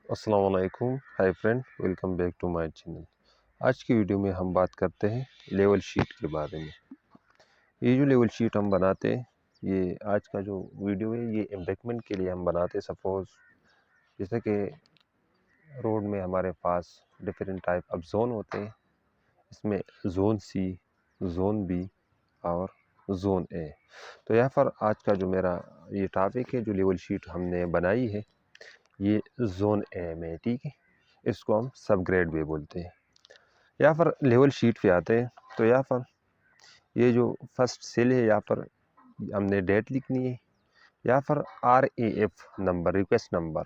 अस्सलाम वालेकुम, hi friend, welcome back to my channel. आज की वीडियो में हम बात करते हैं लेवल शीट के बारे में। ये जो लेवल शीट हम बनाते हैं, ये आज का जो वीडियो है ये एम्बैंकमेंट के लिए हम बनाते हैं। सपोज जैसे कि रोड में हमारे पास डिफरेंट टाइप ऑफ जोन होते हैं, इसमें जोन सी, जोन बी और जोन ए। तो यहाँ पर आज का जो मेरा ये टॉपिक है, जो लेवल शीट हमने बनाई है ये जोन ए में, ठीक है। इसको हम सब ग्रेड भी बोलते हैं। यहाँ पर लेवल शीट पे आते हैं, तो यहाँ पर ये जो फर्स्ट सेल है, यहाँ पर हमने डेट लिखनी है। यहाँ पर RAF number, request number.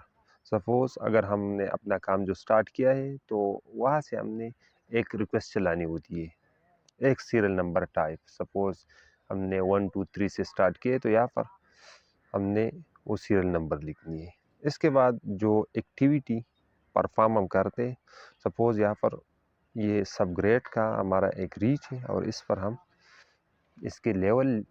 Suppose अगर हमने अपना काम जो स्टार्ट किया है तो वहाँ से हमने एक रिक्वेस्ट चलानी होती है, एक सीरियल नंबर टाइप। सपोज़ हमने 1 2 3 से स्टार्ट किए, तो यहाँ पर हमने वो सीरियल नंबर लिखनी है। इसके बाद जो एक्टिविटी परफॉर्म हम करते हैं, सपोज़ यहाँ पर ये सब ग्रेड का हमारा एक रीच है और इस पर हम इसके लेवल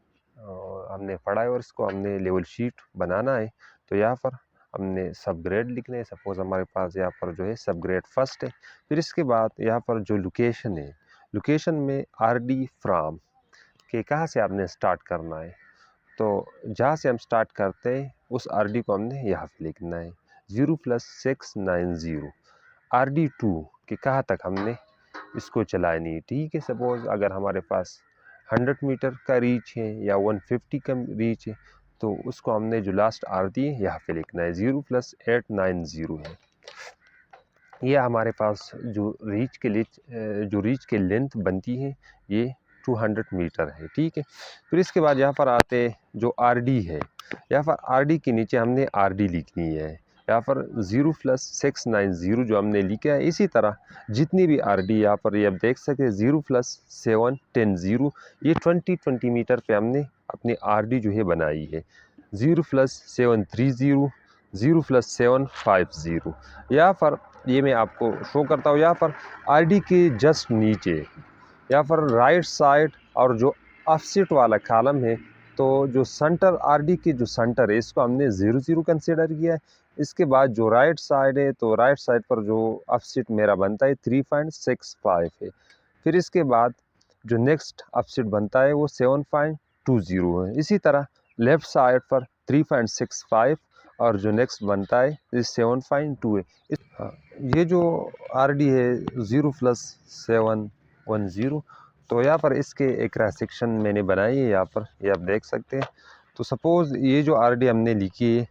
हमने पढ़ा है और इसको हमने लेवल शीट बनाना है। तो यहाँ पर हमने सब ग्रेड लिखने है। सपोज़ हमारे पास यहाँ पर जो है सब ग्रेड फर्स्ट है। फिर इसके बाद यहाँ पर जो लोकेशन है, लोकेशन में RD फ्राम के कहाँ से आपने स्टार्ट करना है। तो जहाँ से हम स्टार्ट करते हैं उस RD को हमने यहाँ पे लिखना है 0+690। RD2 के कहाँ तक हमने इसको चलानी है, ठीक है। सपोज़ अगर हमारे पास 100 मीटर का रीच है या 150 का रीच है, तो उसको हमने जो लास्ट RD है यहाँ पे लिखना है 0+890 है। ये हमारे पास जो रीच के लेंथ बनती है ये 200 मीटर है, ठीक है। फिर इसके बाद यहाँ पर आते जो RD है, यहाँ पर RD के नीचे हमने RD लिखनी है। यहाँ पर 0+690 जो हमने लिखा है, इसी तरह जितनी भी RD यहाँ पर ये आप देख सकते हैं 0+710, ये 20 मीटर पे हमने अपनी RD जो है बनाई है। 0+730, 0+750। यहाँ पर ये मैं आपको शो करता हूँ। यहाँ पर RD के जस्ट नीचे यहाँ पर राइट साइड और जो ऑफसेट वाला कॉलम है, तो जो सेंटर RD के जो सेंटर है इसको हमने 0 कंसीडर किया है। इसके बाद जो राइट साइड है, तो राइट साइड पर जो ऑफसेट मेरा बनता है 3.65 है। फिर इसके बाद जो नेक्स्ट ऑफसेट बनता है वो 7.20 है। इसी तरह लेफ़्ट साइड पर 3.65 और जो नेक्स्ट बनता है 7.2 है। ये जो RD है 0+710, तो यहाँ पर इसके एक क्रॉस सेक्शन मैंने बनाई है, यहाँ पर ये आप देख सकते हैं। तो सपोज़ ये जो RD हमने लिखी है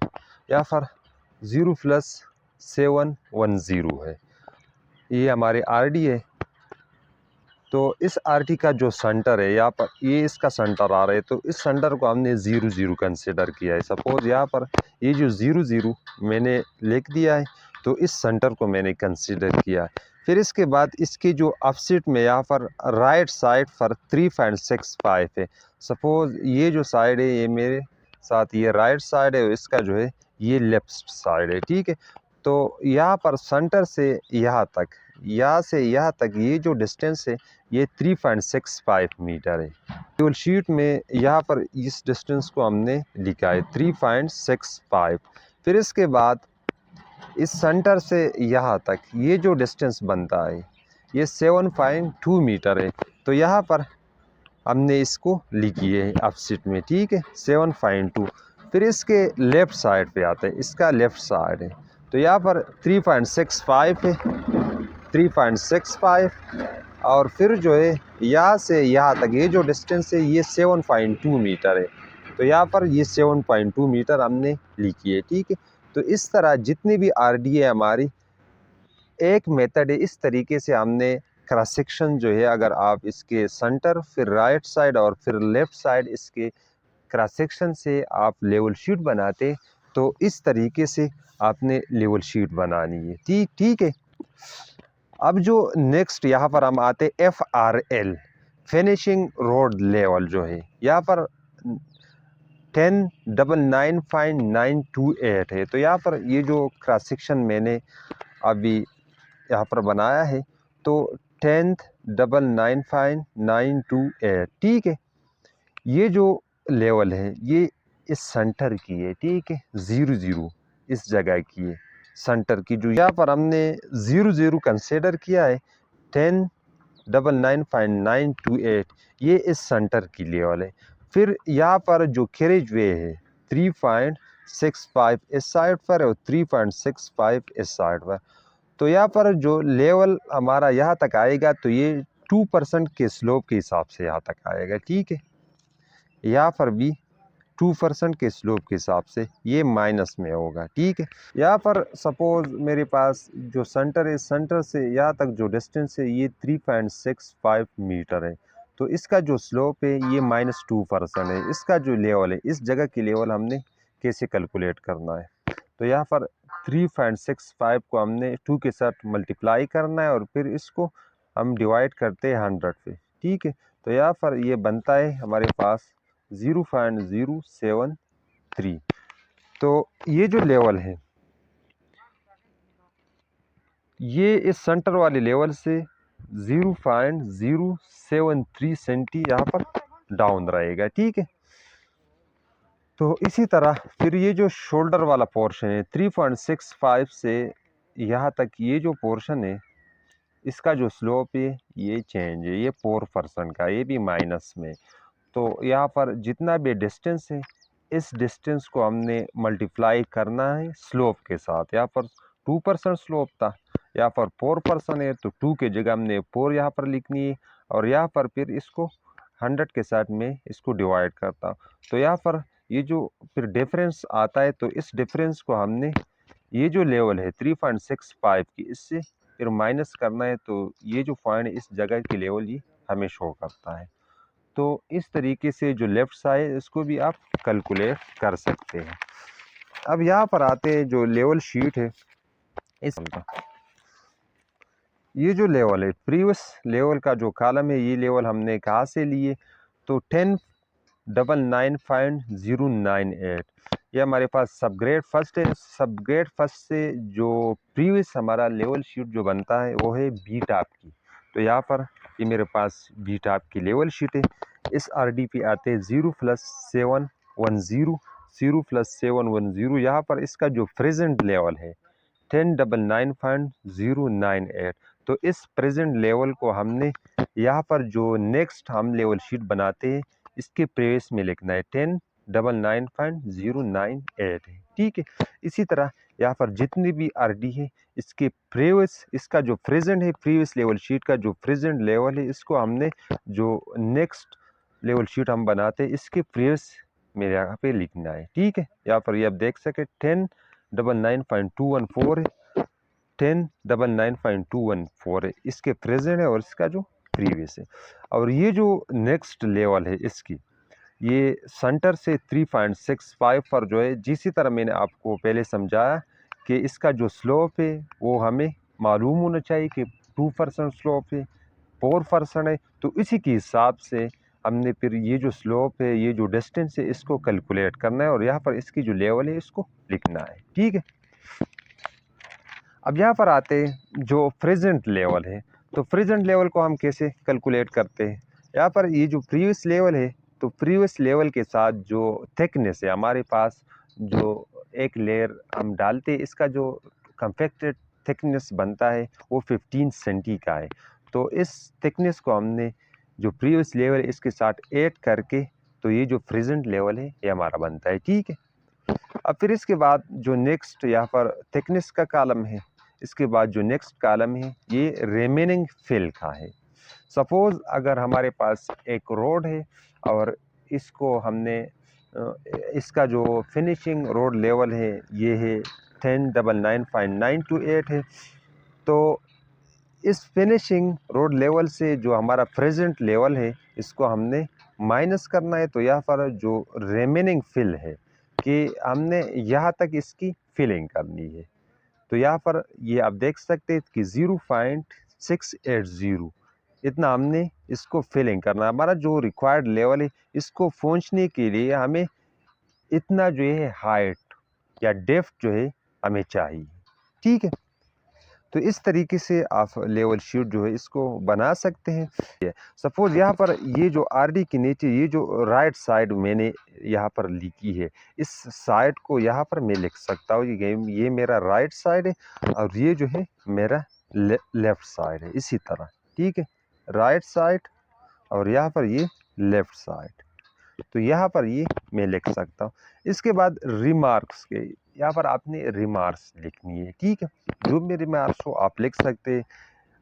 यहाँ पर 0+710 है, ये हमारे RD है। तो इस RD का जो सेंटर है यहाँ पर, ये इसका सेंटर आ रहा है, तो इस सेंटर को हमने 0 कंसिडर किया है। सपोज़ यहाँ पर ये जो 0 मैंने लिख दिया है, तो इस सेंटर को मैंने कंसिडर किया। फिर इसके बाद इसके जो ऑफसेट में यहाँ पर राइट साइड पर 3.65 है। सपोज़ ये जो साइड है ये मेरे साथ ये राइट साइड है, इसका जो है ये लेफ्ट साइड है, ठीक है। तो यहाँ पर सेंटर से यहाँ तक, यहाँ से यहाँ तक ये जो डिस्टेंस है ये 3.65 मीटर है। केवल शीट में यहाँ पर इस डिस्टेंस को हमने लिखा है 3.65। फिर इसके बाद इस सेंटर से यहाँ तक ये जो डिस्टेंस बनता है ये 7.2 मीटर है। तो यहाँ पर हमने इसको लिखी है ऑफसेट में, ठीक है, 7.2। फिर इसके लेफ़्ट साइड पे आते हैं, इसका लेफ़्ट साइड है, तो यहाँ पर 3.65 है, 3.65। और फिर जो है यहाँ से यहाँ तक ये जो डिस्टेंस है ये 7.2 मीटर है। तो यहाँ पर ये 7.2 मीटर हमने लिखी है, ठीक है। तो इस तरह जितनी भी RD है हमारी, एक मेथड है, इस तरीके से हमने क्रॉस सेक्शन जो है, अगर आप इसके सेंटर फिर राइट साइड और फिर लेफ़्ट साइड इसके क्रॉस सेक्शन से आप लेवल शीट बनाते, तो इस तरीके से आपने लेवल शीट बनानी है, ठीक है। अब जो नेक्स्ट यहाँ पर हम आते FRL, फिनिशिंग रोड लेवल जो है, यहाँ पर 1099.928 है। तो यहाँ पर ये जो क्रॉस सेक्शन मैंने अभी यहाँ पर बनाया है, तो 1099.928, ठीक है। ये जो लेवल है ये इस सेंटर की है, ठीक है, 0 इस जगह की है। सेंटर की, जो यहाँ पर हमने 00 कंसिडर किया है 1099.928, ये इस सेंटर की लेवल है। फिर यहाँ पर जो कैरेज वे है 3.65 इस साइड पर और 3.65 इस साइड पर। तो यहाँ पर जो लेवल हमारा यहाँ तक आएगा तो ये 2% के स्लोप के हिसाब से यहाँ तक आएगा, ठीक है। यहाँ पर भी 2% के स्लोप के हिसाब से ये माइनस में होगा, ठीक है। यहाँ पर सपोज मेरे पास जो सेंटर है, सेंटर से यहाँ तक जो डिस्टेंस है ये 3.65 मीटर है। तो इसका जो स्लोप है ये -2% है। इसका जो लेवल है, इस जगह की लेवल हमने कैसे कैलकुलेट करना है, तो यहाँ पर 3.65 को हमने 2 के साथ मल्टीप्लाई करना है और फिर इसको हम डिवाइड करते हैं 100 पे, ठीक है। तो यहाँ पर ये बनता है हमारे पास 0.073। तो ये जो लेवल है ये इस सेंटर वाले लेवल से 0.073 सेंटी यहाँ पर डाउन रहेगा, ठीक है। तो इसी तरह फिर ये जो शोल्डर वाला पोर्शन है 3.65 से यहाँ तक ये जो पोर्शन है, इसका जो स्लोप है ये चेंज है, ये 4% का, ये भी माइनस में। तो यहाँ पर जितना भी डिस्टेंस है, इस डिस्टेंस को हमने मल्टीप्लाई करना है स्लोप के साथ। यहाँ पर 2% स्लोप था, यहाँ पर 4% है, तो 2 के जगह हमने 4 यहाँ पर लिखनी है और यहाँ पर फिर इसको 100 के साथ में इसको डिवाइड करता। तो यहाँ पर ये जो फिर डिफरेंस आता है, तो इस डिफरेंस को हमने ये जो लेवल है 3.65 की, इससे फिर माइनस करना है। तो ये जो पॉइंट इस जगह की लेवल ये हमें शो करता है। तो इस तरीके से जो लेफ़्ट साइड इसको भी आप कैलकुलेट कर सकते हैं। अब यहाँ पर आते हैं जो लेवल शीट है इसका, ये जो लेवल है प्रीवियस लेवल का जो कॉलम है, ये लेवल हमने कहाँ से लिए, तो 1099.098 ये हमारे पास सब ग्रेड फर्स्ट है। सब ग्रेड फर्स्ट से जो प्रीवियस हमारा लेवल शीट जो बनता है वो है बी टाप की। तो यहाँ पर ये मेरे पास बी टाप की लेवल शीट है। इस आरडी पे आते हैं 0+710 0+710। यहाँ पर इसका जो प्रेजेंट लेवल है 1099.098। तो इस प्रेजेंट लेवल को हमने यहाँ पर जो नेक्स्ट हम लेवल शीट बनाते हैं इसके प्रेस में लिखना है 1099.098 है, ठीक है। इसी तरह यहाँ पर जितनी भी आरडी है इसके प्रीवियस, इसका जो प्रेजेंट है प्रीवियस लेवल शीट का जो प्रेजेंट लेवल है, इसको हमने जो नेक्स्ट लेवल शीट हम बनाते हैं इसके प्रीवियस मेरे यहाँ पे लिखना है, ठीक है। यहाँ पर ये आप देख सके 1099.214 है, 1099.214 है, इसके प्रेजेंट है और इसका जो प्रीवियस है। और ये जो नेक्स्ट लेवल है इसकी, ये सेंटर से 3.65 पर जो है, जिसी तरह मैंने आपको पहले समझाया कि इसका जो स्लोप है वो हमें मालूम होना चाहिए कि 2% स्लोप है, 4% है। तो इसी के हिसाब से हमने फिर ये जो स्लोप है, ये जो डिस्टेंस है, इसको कैलकुलेट करना है और यहाँ पर इसकी जो लेवल है इसको लिखना है, ठीक है। अब यहाँ पर आते हैं जो प्रेजेंट लेवल है, तो प्रेजेंट लेवल को हम कैसे कैलकुलेट करते हैं। यहाँ पर ये जो प्रीवियस लेवल है, तो प्रीवियस लेवल के साथ जो थिकनेस है हमारे पास, जो एक लेयर हम डालते हैं, इसका जो कम्पैक्टेड थिकनेस बनता है वो 15 सेंटी का है। तो इस थिकनेस को हमने जो प्रीवियस लेवल है इसके साथ ऐड करके, तो ये जो प्रेजेंट लेवल है ये हमारा बनता है, ठीक है। अब फिर इसके बाद जो नेक्स्ट यहाँ पर थिकनेस का कॉलम है, इसके बाद जो नेक्स्ट कॉलम है ये रिमेनिंग फिल का है। सपोज अगर हमारे पास एक रोड है और इसको हमने इसका जो फिनिशिंग रोड लेवल है ये है 1099.928 है। तो इस फिनिशिंग रोड लेवल से जो हमारा प्रेजेंट लेवल है इसको हमने माइनस करना है। तो यहाँ पर जो रिमेनिंग फिल है कि हमने यहाँ तक इसकी फिलिंग करनी है। तो यहाँ पर ये आप देख सकते हैं कि 0.680 इतना हमने इसको फिलिंग करना है। हमारा जो रिक्वायर्ड लेवल है इसको पहुँचने के लिए हमें इतना जो है हाइट या डेप्थ जो है हमें चाहिए, ठीक है। तो इस तरीके से आप लेवल शीट जो है इसको बना सकते हैं। सपोज यहाँ पर ये जो आरडी के नीचे ये जो राइट साइड मैंने यहाँ पर लिखी है, इस साइड को यहाँ पर मैं लिख सकता हूँ ये मेरा राइट साइड है और ये जो है मेरा लेफ्ट साइड है। इसी तरह ठीक है, राइट साइड और यहाँ पर ये लेफ्ट साइड, तो यहाँ पर ये मैं लिख सकता हूँ। इसके बाद रिमार्क्स के यहाँ पर आपने रिमार्क्स लिखनी है, ठीक है। जो भी रिमार्क्स हो आप लिख सकते हैं।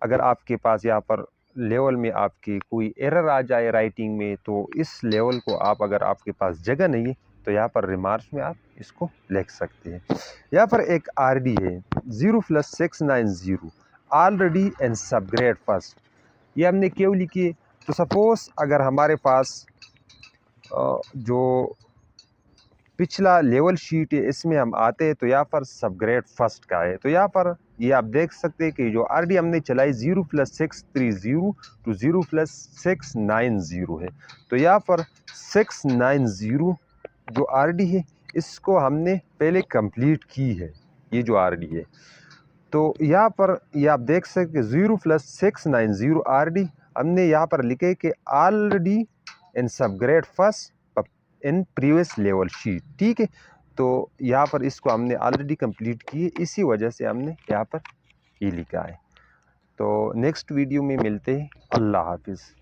अगर आपके पास यहाँ पर लेवल में आपकी कोई एरर आ जाए राइटिंग में, तो इस लेवल को आप अगर आपके पास जगह नहीं है तो यहाँ पर रिमार्क्स में आप इसको लिख सकते हैं। यहाँ पर एक आरडी है 0+690 ऑलरेडी एंड सबग्रेड फर्स्ट, ये हमने क्यों लिखी है? तो सपोज अगर हमारे पास जो पिछला लेवल शीट है इसमें हम आते हैं तो यहाँ पर सबग्रेड फर्स्ट का है, तो यहाँ पर ये आप देख सकते हैं कि जो आरडी हमने चलाई 0+630 टू 0+690 है। तो यहाँ पर 690 जो आरडी है इसको हमने पहले कंप्लीट की है, ये जो आरडी है। तो यहाँ पर ये आप देख सकते 0+690 आरडी हमने यहाँ पर लिखे कि already in subgrade first in previous level sheet, ठीक है। तो यहाँ पर इसको हमने ऑलरेडी कंप्लीट की है, इसी वजह से हमने यहाँ पर ये लिखा है। तो नेक्स्ट वीडियो में मिलते हैं। अल्लाह हाफिज़।